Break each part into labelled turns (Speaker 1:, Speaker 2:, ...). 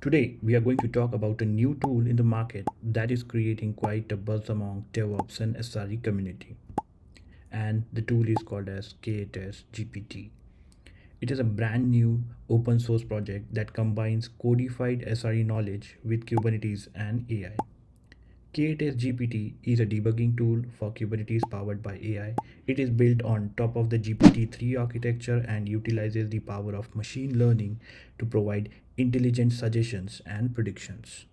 Speaker 1: Today, we are going to talk about a new tool in the market that is creating quite a buzz among DevOps and SRE community. And the tool is called as k8sGPT. It is a brand new open source project that combines codified SRE knowledge with Kubernetes and AI. k8sGPT is a debugging tool for Kubernetes powered by AI. It is built on top of the GPT-3 architecture and utilizes the power of machine learning to provide intelligent suggestions and predictions.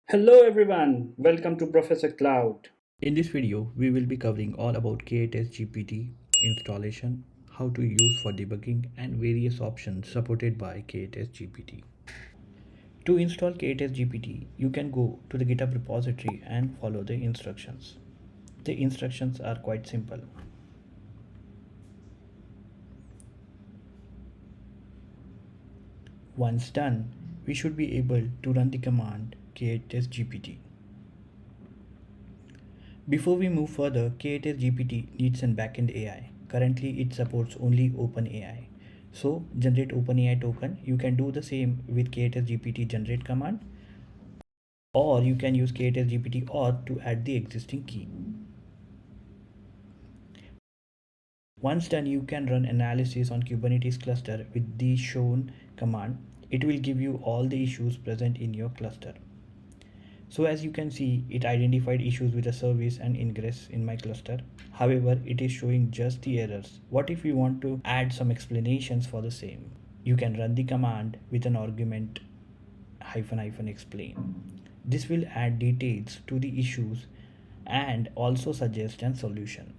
Speaker 2: Hello everyone, welcome to Professor Cloud.
Speaker 1: In this video, we will be covering all about k8sGPT installation, how to use for debugging, and various options supported by k8sGPT. To install k8sGPT, you can go to the GitHub repository and follow the instructions. The instructions are quite simple. Once done, we should be able to run the command k8sGPT. Before we move further, k8sGPT needs an backend AI. Currently, it supports only OpenAI. So, generate OpenAI token. You can do the same with k8sGPT generate command, or you can use k8sGPT auth to add the existing key. Once done, you can run analysis on Kubernetes cluster with the shown command. It will give you all the issues present in your cluster. So as you can see, it identified issues with the service and ingress in my cluster. However, it is showing just the errors. What if we want to add some explanations for the same? You can run the command with an argument --explain. This will add details to the issues and also suggest a solution.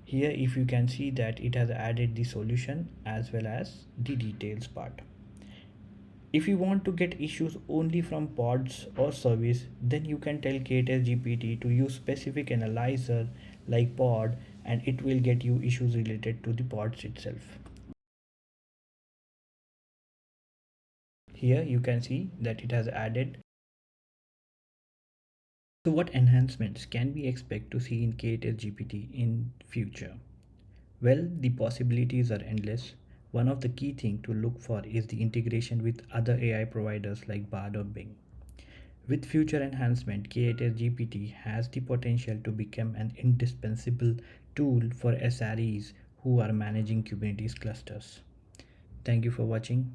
Speaker 1: Here, if you can see that it has added the solution as well as the details part. If you want to get issues only from pods or service, then you can tell k8sGPT to use specific analyzer like pod, and it will get you issues related to the pods itself. Here you can see that it has added. So what enhancements can we expect to see in k8sGPT in future? Well, the possibilities are endless. One of the key things to look for is the integration with other AI providers like Bard or Bing. With future enhancement, k8sGPT has the potential to become an indispensable tool for SREs who are managing Kubernetes clusters. Thank you for watching.